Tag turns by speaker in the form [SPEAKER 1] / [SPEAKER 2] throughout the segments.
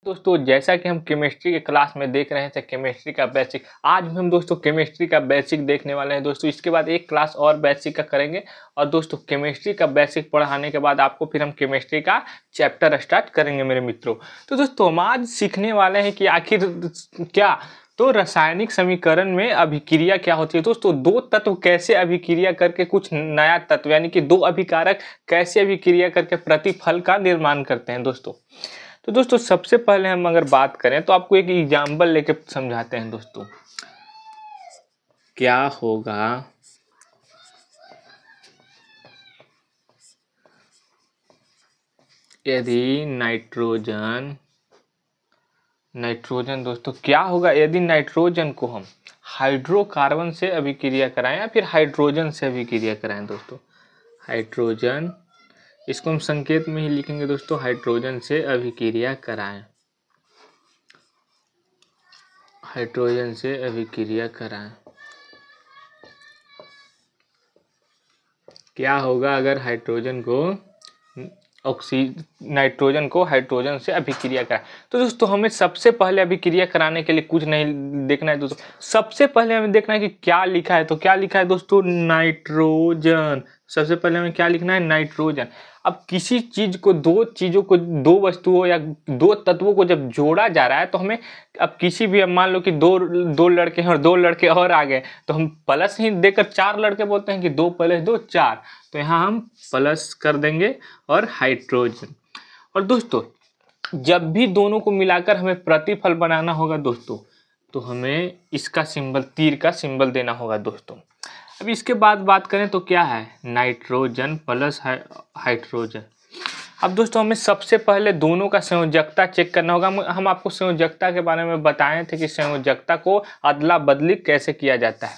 [SPEAKER 1] दोस्तों जैसा कि हम केमिस्ट्री के क्लास में देख रहे थे केमिस्ट्री का बेसिक, आज भी हम दोस्तों केमिस्ट्री का बेसिक देखने वाले हैं दोस्तों। इसके बाद एक क्लास और बेसिक का करेंगे और दोस्तों केमिस्ट्री का बेसिक पढ़ाने के बाद आपको फिर हम केमिस्ट्री का चैप्टर स्टार्ट करेंगे मेरे मित्रों। तो दोस्तों हम आज सीखने वाले हैं कि आखिर क्या तो रासायनिक समीकरण में अभिक्रिया क्या होती है। दोस्तों दो तत्व कैसे अभिक्रिया करके कुछ नया तत्व यानी कि दो अभिकारक कैसे अभिक्रिया करके प्रतिफल का निर्माण करते हैं दोस्तों। तो दोस्तों सबसे पहले हम अगर बात करें तो आपको एक एग्जाम्पल लेके समझाते हैं दोस्तों। क्या होगा यदि नाइट्रोजन दोस्तों क्या होगा यदि नाइट्रोजन को हम हाइड्रोकार्बन से अभिक्रिया कराएं या फिर हाइड्रोजन से अभिक्रिया कराएं दोस्तों। हाइड्रोजन, इसको हम संकेत में ही लिखेंगे दोस्तों, हाइड्रोजन से अभिक्रिया कराएं। हाइड्रोजन से अभिक्रिया कराएं। क्या होगा अगर नाइट्रोजन को हाइड्रोजन से अभिक्रिया कराएं। तो दोस्तों हमें सबसे पहले अभिक्रिया कराने के लिए कुछ नहीं देखना है दोस्तों, सबसे पहले हमें देखना है कि क्या लिखा है। तो क्या लिखा है दोस्तों, नाइट्रोजन। सबसे पहले हमें क्या लिखना है, नाइट्रोजन। अब किसी चीज को दो वस्तुओं या दो तत्वों को जब जोड़ा जा रहा है तो हमें अब किसी भी, अब मान लो कि दो लड़के हैं और दो लड़के और आ गए तो हम प्लस ही देकर चार लड़के बोलते हैं कि 2 + 2 4। तो यहाँ हम प्लस कर देंगे और हाइड्रोजन। और दोस्तों जब भी दोनों को मिलाकर हमें प्रतिफल बनाना होगा दोस्तों तो हमें इसका सिंबल, तीर का सिंबल देना होगा दोस्तों। अब इसके बाद बात करें तो क्या है, नाइट्रोजन प्लस हाइड्रोजन। अब दोस्तों हमें सबसे पहले दोनों का संयोजकता चेक करना होगा। हम आपको संयोजकता के बारे में बताए थे कि संयोजकता को अदला बदली कैसे किया जाता है।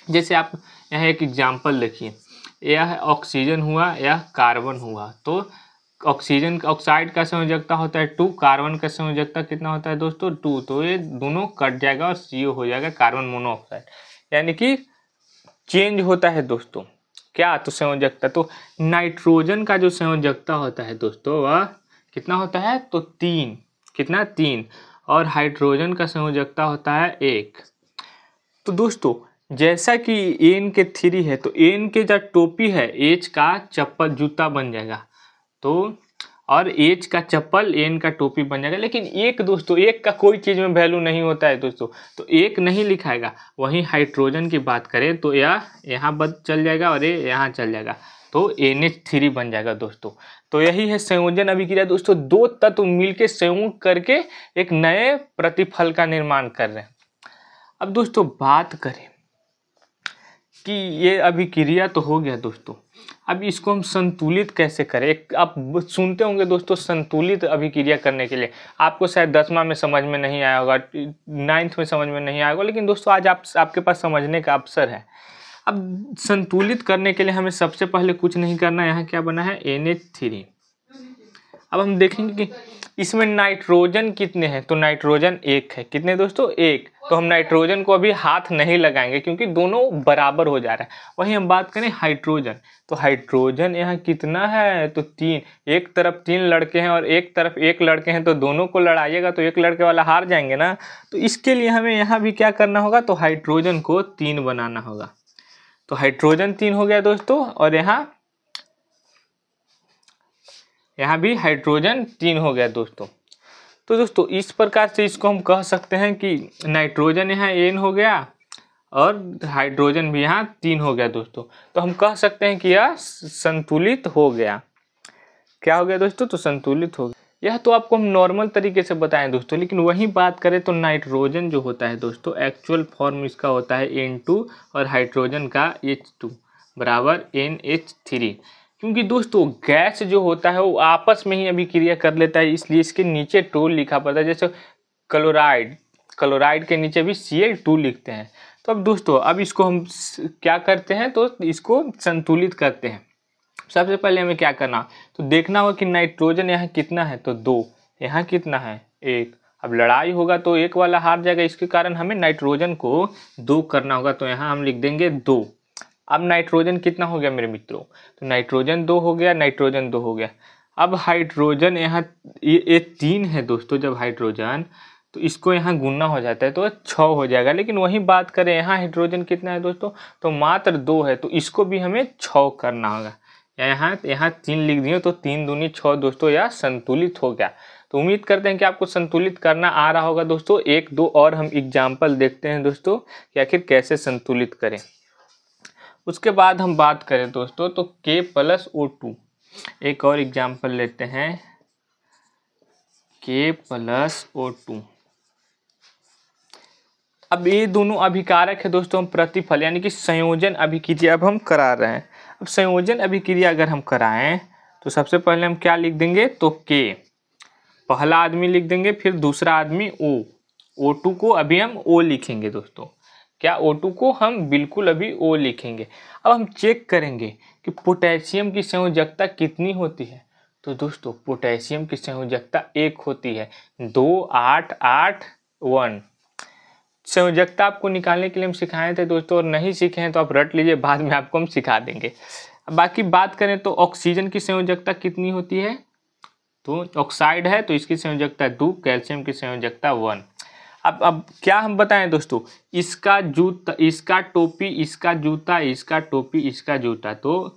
[SPEAKER 1] जैसे आप यहाँ एक एग्जाम्पल देखिए, यह ऑक्सीजन हुआ, यह कार्बन हुआ। तो ऑक्साइड का संयोजकता होता है 2, कार्बन का संयोजकता कितना होता है दोस्तों 2। तो ये दोनों कट जाएगा और CO हो जाएगा, कार्बन मोनोऑक्साइड, यानी कि चेंज होता है दोस्तों क्या, तो संयोजकता। तो नाइट्रोजन का जो संयोजकता होता है दोस्तों वह कितना होता है, तो 3। कितना, 3। और हाइड्रोजन का संयोजकता होता है 1। तो दोस्तों जैसा कि N के 3 है तो N के जो टोपी है H का चप्पल जूता बन जाएगा, तो और H का चप्पल N का टोपी बन जाएगा। लेकिन एक दोस्तों, एक का कोई चीज़ में वैल्यू नहीं होता है दोस्तों, तो एक नहीं लिखाएगा। वहीं हाइड्रोजन की बात करें तो यह यहाँ चल जाएगा और ये यहाँ चल जाएगा, तो NH3 बन जाएगा दोस्तों। तो यही है संयोजन अभिक्रिया दोस्तों, दो तत्व मिलके संयोग करके एक नए प्रतिफल का निर्माण कर रहे हैं। अब दोस्तों बात करें कि ये अभिक्रिया तो हो गया दोस्तों, अब इसको हम संतुलित कैसे करें। आप सुनते होंगे दोस्तों संतुलित अभिक्रिया करने के लिए, आपको शायद 10वां में समझ में नहीं आया होगा, 9th में समझ में नहीं आया होगा, लेकिन दोस्तों आज आपके पास समझने का अवसर है। अब संतुलित करने के लिए हमें सबसे पहले कुछ नहीं करना, यहाँ क्या बना है NH3। अब हम देखेंगे कि इसमें नाइट्रोजन कितने हैं, तो नाइट्रोजन 1 है। कितने दोस्तों, 1। तो हम नाइट्रोजन को अभी हाथ नहीं लगाएंगे क्योंकि दोनों बराबर हो जा रहा है। वहीं हम बात करें हाइड्रोजन, तो हाइड्रोजन यहाँ कितना है, तो 3। एक तरफ 3 लड़के हैं और एक तरफ 1 लड़के हैं, तो दोनों को लड़ाइएगा तो एक लड़के वाला हार जाएंगे ना। तो इसके लिए हमें यहाँ भी क्या करना होगा, तो हाइड्रोजन को 3 बनाना होगा। तो हाइड्रोजन 3 हो गया दोस्तों, और यहाँ भी हाइड्रोजन 3 हो गया दोस्तों। तो दोस्तों इस प्रकार से इसको हम कह सकते हैं कि नाइट्रोजन यहाँ N हो गया और हाइड्रोजन भी यहाँ 3 हो गया दोस्तों। तो हम कह सकते हैं कि यह संतुलित हो गया। क्या हो गया दोस्तों, तो संतुलित हो गया। यह तो आपको हम नॉर्मल तरीके से बताएं दोस्तों, लेकिन वहीं बात करें तो नाइट्रोजन जो होता है दोस्तों, एक्चुअल फॉर्म इसका होता है N2 और हाइड्रोजन का H2 बराबर NH3। क्योंकि दोस्तों गैस जो होता है वो आपस में ही अभिक्रिया कर लेता है, इसलिए इसके नीचे टोल लिखा पड़ता है। जैसे क्लोराइड के नीचे भी Cl2 लिखते हैं। तो अब दोस्तों अब इसको हम क्या करते हैं, तो इसको संतुलित करते हैं। सबसे पहले हमें क्या करना, तो देखना होगा कि नाइट्रोजन यहाँ कितना है, तो 2। यहाँ कितना है, 1। अब लड़ाई होगा तो एक वाला हार जाएगा, इसके कारण हमें नाइट्रोजन को 2 करना होगा। तो यहाँ हम लिख देंगे 2। अब नाइट्रोजन कितना हो गया मेरे मित्रों, तो नाइट्रोजन 2 हो गया, नाइट्रोजन 2 हो गया। अब हाइड्रोजन यहाँ ये 3 है दोस्तों, जब हाइड्रोजन तो इसको यहाँ गुना हो जाता है तो 6 हो जाएगा। लेकिन वही बात करें यहाँ हाइड्रोजन कितना है दोस्तों, तो मात्र 2 है, तो इसको भी हमें 6 करना होगा। यहाँ 3 लिख दिए तो 3 दूनी 6 दोस्तों, यह संतुलित हो गया। तो उम्मीद करते हैं कि आपको संतुलित करना आ रहा होगा दोस्तों। एक दो और हम एग्जाम्पल देखते हैं दोस्तों कि आखिर कैसे संतुलित करें। उसके बाद हम बात करें दोस्तों तो K+O2, एक और एग्जाम्पल लेते हैं K+O2। अब ये दोनों अभिकारक है दोस्तों, हम प्रतिफल यानी कि संयोजन अभिक्रिया अब हम करा रहे हैं। अब संयोजन अभिक्रिया अगर हम कराएं तो सबसे पहले हम क्या लिख देंगे, तो K पहला आदमी लिख देंगे, फिर दूसरा आदमी O2 को अभी हम O लिखेंगे दोस्तों। क्या O2 को हम बिल्कुल अभी O लिखेंगे। अब हम चेक करेंगे कि पोटेशियम की संयोजकता कितनी होती है। तो दोस्तों पोटेशियम की संयोजकता 1 होती है, 2 8 8 1। संयोजकता आपको निकालने के लिए हम सिखाए थे दोस्तों, और नहीं सीखे हैं तो आप रट लीजिए, बाद में आपको हम सिखा देंगे। बाकी बात करें तो ऑक्सीजन की संयोजकता कितनी होती है, तो ऑक्साइड है तो इसकी संयोजकता 2, कैल्शियम की संयोजकता 1। अब क्या हम बताएं दोस्तों, इसका जूता, इसका टोपी, इसका जूता, इसका टोपी, इसका जूता, तो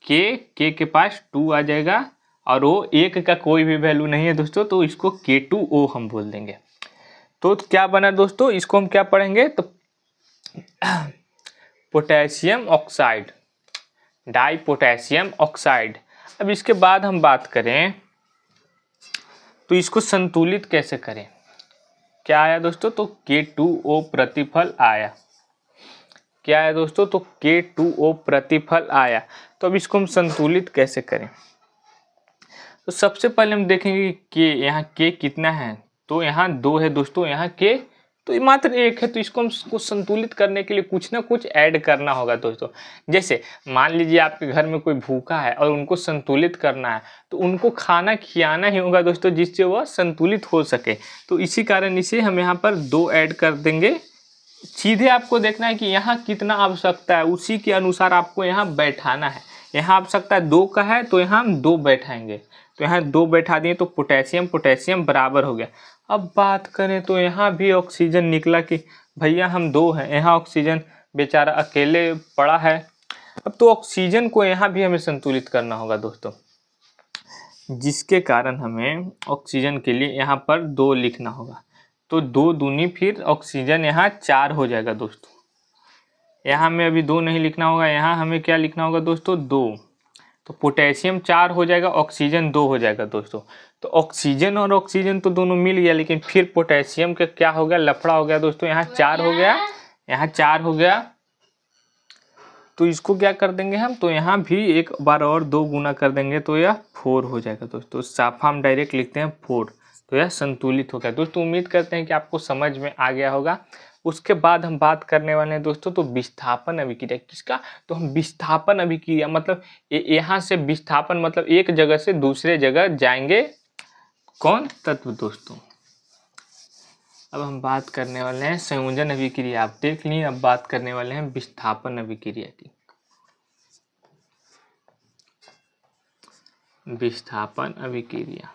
[SPEAKER 1] के के पास 2 आ जाएगा, और वो 1 का कोई भी वैल्यू नहीं है दोस्तों, तो इसको K2O हम बोल देंगे। तो क्या बना दोस्तों, इसको हम क्या पढ़ेंगे, तो potassium oxide, di potassium oxide. अब इसके बाद हम बात करें तो इसको संतुलित कैसे करें। क्या आया दोस्तों, तो K2O प्रतिफल आया। क्या आया दोस्तों, तो K2O प्रतिफल आया। तो अब इसको हम संतुलित कैसे करें, तो सबसे पहले हम देखेंगे कि यहाँ K कितना है, तो यहाँ 2 है दोस्तों, यहाँ K तो मात्र 1 है, तो इसको हम संतुलित करने के लिए कुछ ना कुछ ऐड करना होगा दोस्तों। जैसे मान लीजिए आपके घर में कोई भूखा है और उनको संतुलित करना है, तो उनको खाना खिलाना ही होगा दोस्तों, जिससे वह संतुलित हो सके। तो इसी कारण इसे हम यहाँ पर 2 ऐड कर देंगे। सीधे आपको देखना है कि यहाँ कितना आवश्यकता है, उसी के अनुसार आपको यहाँ बैठाना है। यहाँ आवश्यकता 2 का है तो यहाँ हम 2 बैठाएंगे, तो यहाँ 2 बैठा दिए तो पोटेशियम पोटेशियम बराबर हो गया। अब बात करें तो यहाँ भी ऑक्सीजन निकला कि भैया हम 2 हैं, यहाँ ऑक्सीजन बेचारा अकेले पड़ा है। अब तो ऑक्सीजन को यहाँ भी हमें संतुलित करना होगा दोस्तों, जिसके कारण हमें ऑक्सीजन के लिए यहाँ पर 2 लिखना होगा। तो 2 दूनी फिर ऑक्सीजन यहाँ 4 हो जाएगा दोस्तों। यहाँ हमें अभी 2 नहीं लिखना होगा, यहाँ हमें क्या लिखना होगा दोस्तों, 2। तो पोटेशियम 4 हो जाएगा, ऑक्सीजन 2 हो जाएगा दोस्तों। तो ऑक्सीजन और ऑक्सीजन तो दोनों मिल गया, लेकिन फिर पोटेशियम का क्या हो गया, लफड़ा हो गया दोस्तों। यहाँ 4 हो गया, यहाँ 4 हो गया, तो इसको क्या कर देंगे हम, तो यहाँ भी एक बार और 2 गुना कर देंगे तो यह 4 हो जाएगा दोस्तों। साफा हम डायरेक्ट लिखते हैं 4, तो यह संतुलित हो गया दोस्तों। उम्मीद करते हैं कि आपको समझ में आ गया होगा। उसके बाद हम बात करने वाले हैं दोस्तों तो विस्थापन अभिक्रिया किसका, तो हम विस्थापन अभिक्रिया मतलब यहाँ से विस्थापन मतलब एक जगह से दूसरे जगह जाएंगे कौन, तत्व दोस्तों। अब हम बात करने वाले हैं संयोजन अभिक्रिया, आप देख ली। अब बात करने वाले हैं विस्थापन अभिक्रिया की। विस्थापन अभिक्रिया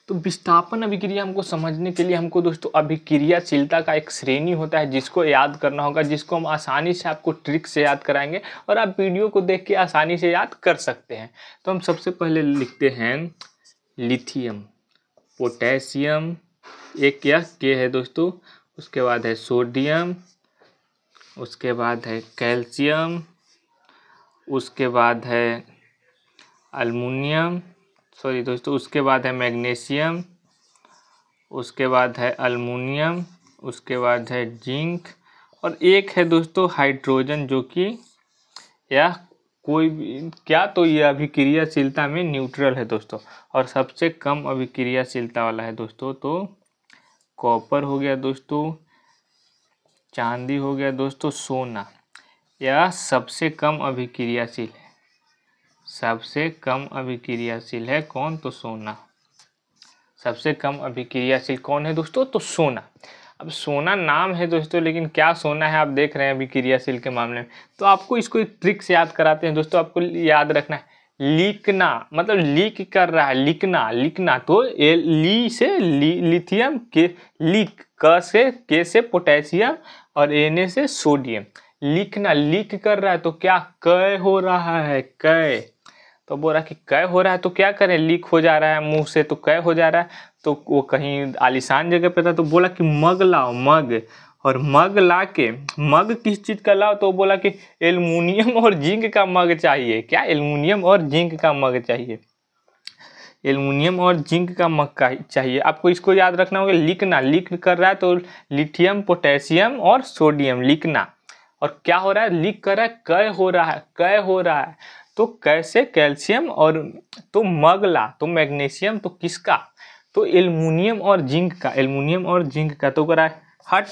[SPEAKER 1] तो विस्थापन अभिक्रिया हमको समझने के लिए हमको दोस्तों अभिक्रियाशीलता का एक श्रेणी होता है जिसको याद करना होगा, जिसको हम आसानी से आपको ट्रिक से याद कराएंगे और आप वीडियो को देख के आसानी से याद कर सकते हैं। तो हम सबसे पहले लिखते हैं लिथियम, पोटेशियम, एक यह के है दोस्तों, उसके बाद है सोडियम, उसके बाद है कैल्शियम, उसके बाद है अल्मुनियम, सॉरी दोस्तों, उसके बाद है मैग्नीशियम, उसके बाद है अल्मुनियम, उसके बाद है जिंक, और एक है दोस्तों हाइड्रोजन, जो कि यह कोई भी क्या, तो यह अभिक्रियाशीलता में न्यूट्रल है दोस्तों। और सबसे कम अभिक्रियाशीलता वाला है दोस्तों तो कॉपर हो गया दोस्तों, चांदी हो गया दोस्तों, सोना। यह सबसे कम अभिक्रियाशील है, सबसे कम अभिक्रियाशील है कौन, तो सोना। सबसे कम अभिक्रियाशील कौन है दोस्तों? तो सोना। अब सोना नाम है दोस्तों, लेकिन क्या सोना है आप देख रहे हैं अभिक्रियाशील के मामले में। तो आपको इसको एक ट्रिक से याद कराते हैं दोस्तों। आपको याद रखना है लिखना, मतलब लीक कर रहा है, लिखना, लिखना। तो ली से लिथियम, के लीक, के से पोटेशियम और एन से सोडियम। लिखना, लीक कर रहा है तो क्या कै हो रहा है, कै। तो बोल रहा है कि कै हो रहा है तो क्या करें, लीक हो जा रहा है मुंह से तो कै हो जा रहा है। तो वो कहीं आलीशान जगह पे था तो बोला कि मग लाओ, मग। और मग ला के, मग किस चीज़ का लाओ? तो बोला कि एल्युमिनियम और जिंक का मग चाहिए। क्या? एल्युमिनियम और जिंक का मग चाहिए। एल्युमिनियम और जिंक का मग का चाहिए। आपको इसको याद रखना होगा, लिखना, लीक कर रहा है तो लिथियम, पोटेशियम और सोडियम, लिखना। और क्या हो रहा है? लीक कर रहा है, कै हो रहा है, कै हो रहा है। तो कैसे? कैल्शियम। और तो मगला तो मैग्नीशियम, तो किसका? तो एल्युमिनियम और जिंक का, एल्युमिनियम और जिंक का। तो करा हट,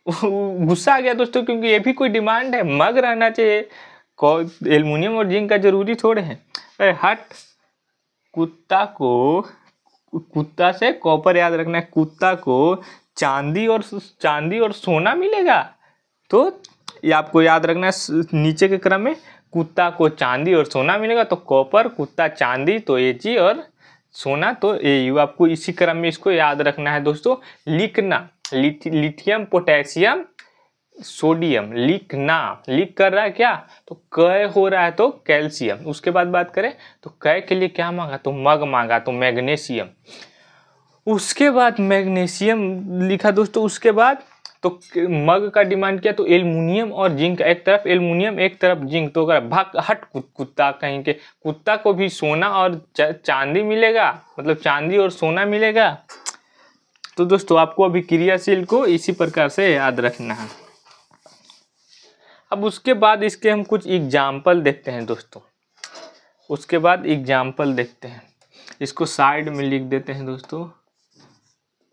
[SPEAKER 1] गुस्सा आ गया दोस्तों, क्योंकि ये भी कोई डिमांड है, मग रहना चाहिए, एल्युमिनियम और जिंक का जरूरी थोड़े है। हट, कुत्ता को, कुत्ता से कॉपर याद रखना है, कुत्ता को चांदी और सोना मिलेगा। तो ये आपको याद रखना है नीचे के क्रम में, कुत्ता को चांदी और सोना मिलेगा। तो कॉपर, कुत्ता, चांदी तो Ag और सोना तो Au। आपको इसी क्रम में इसको याद रखना है दोस्तों। लिखना, लिथियम, पोटेशियम, सोडियम, लिखना। लीक कर रहा है क्या? तो कै हो रहा है तो कैल्शियम। उसके बाद बात करें तो कै के लिए क्या मांगा? तो मग मांगा, तो मैग्नीशियम। उसके बाद मैग्नीशियम लिखा दोस्तों। उसके बाद तो मग का डिमांड किया, तो एल्युमिनियम और जिंक, एक तरफ एल्युमिनियम एक तरफ जिंक। तो अगर भाग हट, कुत्ता कहीं के, कुत्ता को भी सोना और चांदी मिलेगा, मतलब चांदी और सोना मिलेगा। तो दोस्तों आपको अभी क्रियाशील को इसी प्रकार से याद रखना है। अब उसके बाद इसके हम कुछ एग्जाम्पल देखते हैं दोस्तों। उसके बाद एग्जाम्पल देखते हैं, इसको साइड में लिख देते हैं दोस्तों।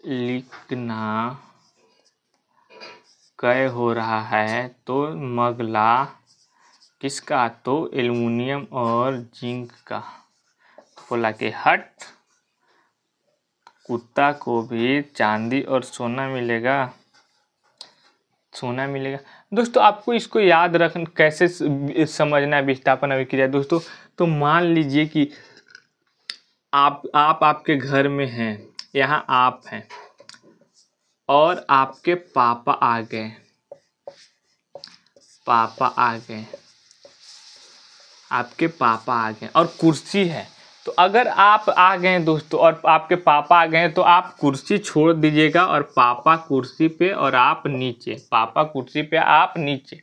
[SPEAKER 1] लिखना, कै हो रहा है तो मगला किसका? तो एल्युमिनियम और जिंक का। बोला कि हट, कुत्ता को भी चांदी और सोना मिलेगा, सोना मिलेगा। दोस्तों आपको इसको याद रखना, कैसे समझना है विस्थापन अभिक्रिया दोस्तों। तो मान लीजिए कि आप आपके घर में हैं, यहाँ आप हैं और आपके पापा आ गए, पापा आ गए, आपके पापा आ गए और कुर्सी है। तो अगर आप आ गए दोस्तों और आपके पापा आ गए तो आप कुर्सी छोड़ दीजिएगा और पापा कुर्सी पे और आप नीचे, पापा कुर्सी पे आप नीचे,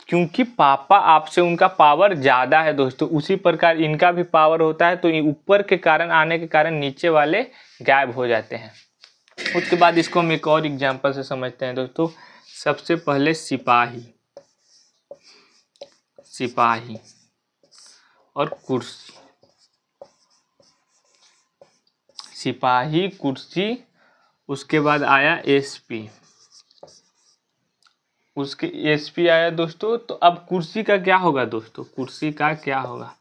[SPEAKER 1] क्योंकि पापा आपसे, उनका पावर ज़्यादा है दोस्तों। उसी प्रकार इनका भी पावर होता है, तो ऊपर के कारण आने के कारण नीचे वाले गायब हो जाते हैं। उसके बाद इसको हम एक और एग्जाम्पल से समझते हैं दोस्तों। सबसे पहले सिपाही, सिपाही और कुर्सी, सिपाही, कुर्सी। उसके बाद आया एसपी, उसके एसपी आया दोस्तों। तो अब कुर्सी का क्या होगा दोस्तों? कुर्सी का क्या होगा?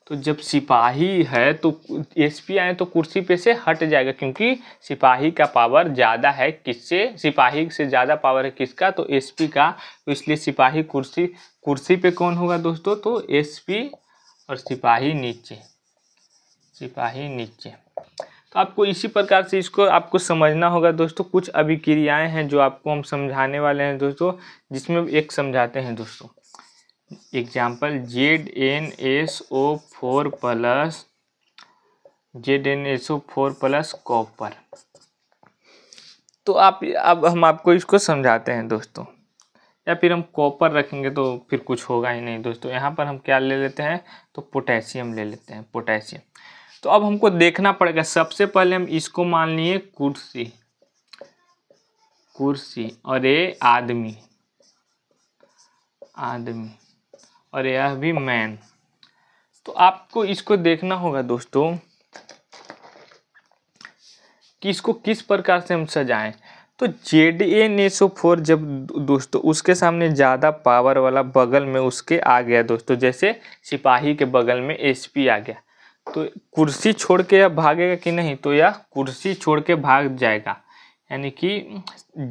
[SPEAKER 1] तो जब सिपाही है तो एसपी आए तो कुर्सी पे से हट जाएगा, क्योंकि सिपाही का पावर ज़्यादा है। किससे? सिपाही से ज़्यादा पावर है किसका? तो एसपी का। तो इसलिए सिपाही कुर्सी, कुर्सी पे कौन होगा दोस्तों? तो एसपी और सिपाही नीचे, सिपाही नीचे। तो आपको इसी प्रकार से इसको आपको समझना होगा दोस्तों। कुछ अभिक्रियाएं हैं जो आपको हम समझाने वाले हैं दोस्तों, जिसमें एक समझाते हैं दोस्तों। Example ZnSO4 plus, ZnSO4 plus copper. तो अब हम आपको इसको समझाते हैं दोस्तों, या फिर हम कॉपर रखेंगे तो फिर कुछ होगा ही नहीं दोस्तों। यहाँ पर हम क्या ले लेते हैं? तो पोटेशियम ले लेते हैं, पोटेशियम। तो अब हमको देखना पड़ेगा, सबसे पहले हम इसको मान लिए कुर्सी, कुर्सी, और ये आदमी, आदमी, और यह भी मैन। तो आपको इसको देखना होगा दोस्तों कि इसको किस प्रकार से हम सजाएं। तो ZnSO4 जब दोस्तों उसके सामने ज़्यादा पावर वाला बगल में उसके आ गया दोस्तों, जैसे सिपाही के बगल में SP आ गया, तो कुर्सी छोड़ के यह भागेगा कि नहीं, तो यह कुर्सी छोड़ के भाग जाएगा, यानी कि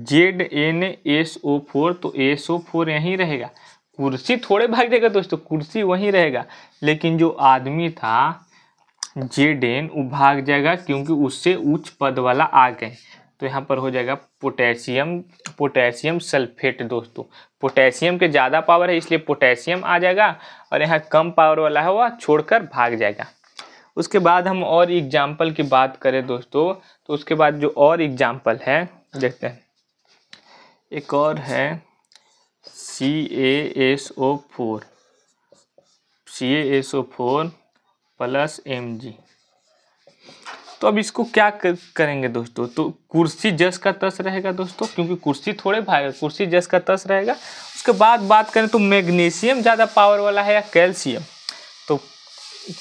[SPEAKER 1] ZnSO4, तो SO4 यहीं रहेगा, कुर्सी थोड़े भाग जाएगा दोस्तों, कुर्सी वहीं रहेगा, लेकिन जो आदमी था Zn वो भाग जाएगा क्योंकि उससे उच्च पद वाला आ गए। तो यहाँ पर हो जाएगा पोटेशियम सल्फेट दोस्तों। पोटेशियम के ज़्यादा पावर है इसलिए पोटेशियम आ जाएगा, और यहाँ कम पावर वाला है वह छोड़कर भाग जाएगा। उसके बाद हम और एग्जाम्पल की बात करें दोस्तों, तो उसके बाद जो और एग्जाम्पल है देखते हैं। एक और है CaSO4 प्लस Mg। तो अब इसको क्या करेंगे दोस्तों, तो कुर्सी जस का तस रहेगा दोस्तों, क्योंकि कुर्सी थोड़े भागेगा, कुर्सी जस का तस रहेगा। उसके बाद बात करें तो मैग्नीशियम ज़्यादा पावर वाला है या कैल्शियम,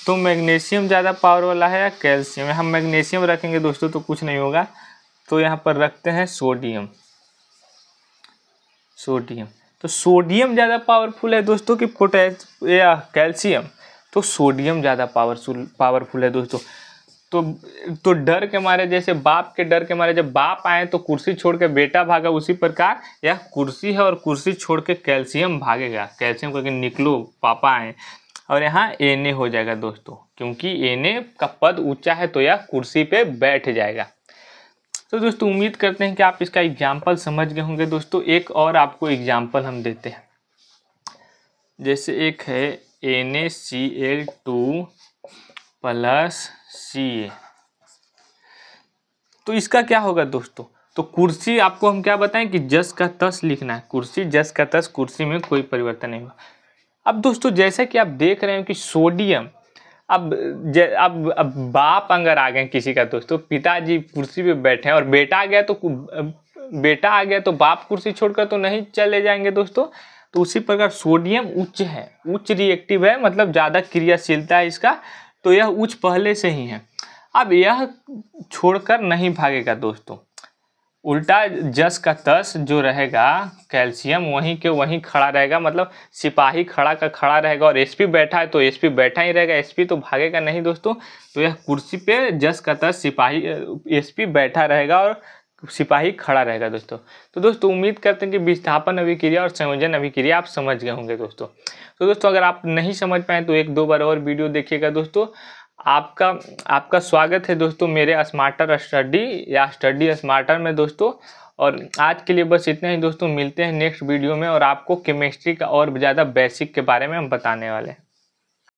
[SPEAKER 1] तो मैग्नीशियम ज़्यादा पावर वाला है या कैल्शियम। हम मैग्नीशियम रखेंगे दोस्तों तो कुछ नहीं होगा, तो यहाँ पर रखते हैं सोडियम। तो सोडियम ज़्यादा पावरफुल है दोस्तों कि या कैल्शियम, तो सोडियम ज़्यादा पावरफुल है दोस्तों। तो डर के मारे, जैसे बाप के डर के मारे जब बाप आए तो कुर्सी छोड़ के बेटा भागा, उसी प्रकार यह कुर्सी है और कुर्सी छोड़ के कैल्शियम भागेगा, कैल्शियम करके निकलो पापा आए, और यहाँ Na हो जाएगा दोस्तों, क्योंकि Na का पद ऊंचा है तो यह कुर्सी पे बैठ जाएगा। तो दोस्तों उम्मीद करते हैं कि आप इसका एग्जाम्पल समझ गए होंगे दोस्तों। एक और आपको एग्जाम्पल हम देते हैं, जैसे एक है NaCl2 प्लस Ca। तो इसका क्या होगा दोस्तों, तो कुर्सी आपको हम क्या बताएं कि जस का तस लिखना है, कुर्सी जस का तस, कुर्सी में कोई परिवर्तन नहीं हुआ। अब दोस्तों जैसे कि आप देख रहे हो कि सोडियम, अब बाप अगर आ गए किसी का दोस्तों, पिताजी कुर्सी पे बैठे हैं और बेटा आ गया तो बाप कुर्सी छोड़कर तो नहीं चले जाएंगे दोस्तों। तो उसी प्रकार सोडियम उच्च है, उच्च रिएक्टिव है, मतलब ज़्यादा क्रियाशीलता है इसका, तो यह उच्च पहले से ही है। अब यह छोड़कर नहीं भागेगा दोस्तों, उल्टा जस का तस जो रहेगा कैल्शियम वहीं के वहीं खड़ा रहेगा, मतलब सिपाही खड़ा का खड़ा रहेगा, और एसपी बैठा है तो एसपी बैठा ही रहेगा, एसपी तो भागेगा नहीं दोस्तों। तो यह कुर्सी पे जस का तस सिपाही एसपी बैठा रहेगा और सिपाही खड़ा रहेगा दोस्तों। तो दोस्तों उम्मीद करते हैं कि विस्थापन अभिक्रिया और संयोजन अभिक्रिया आप समझ गए होंगे दोस्तों। तो दोस्तों अगर आप नहीं समझ पाए तो एक दो बार और वीडियो देखिएगा दोस्तों। आपका स्वागत है दोस्तों मेरे स्मार्टर स्टडी या स्टडी स्मार्टर में दोस्तों। और आज के लिए बस इतना ही दोस्तों, मिलते हैं नेक्स्ट वीडियो में, और आपको केमिस्ट्री का और ज़्यादा बेसिक के बारे में हम बताने वाले हैं।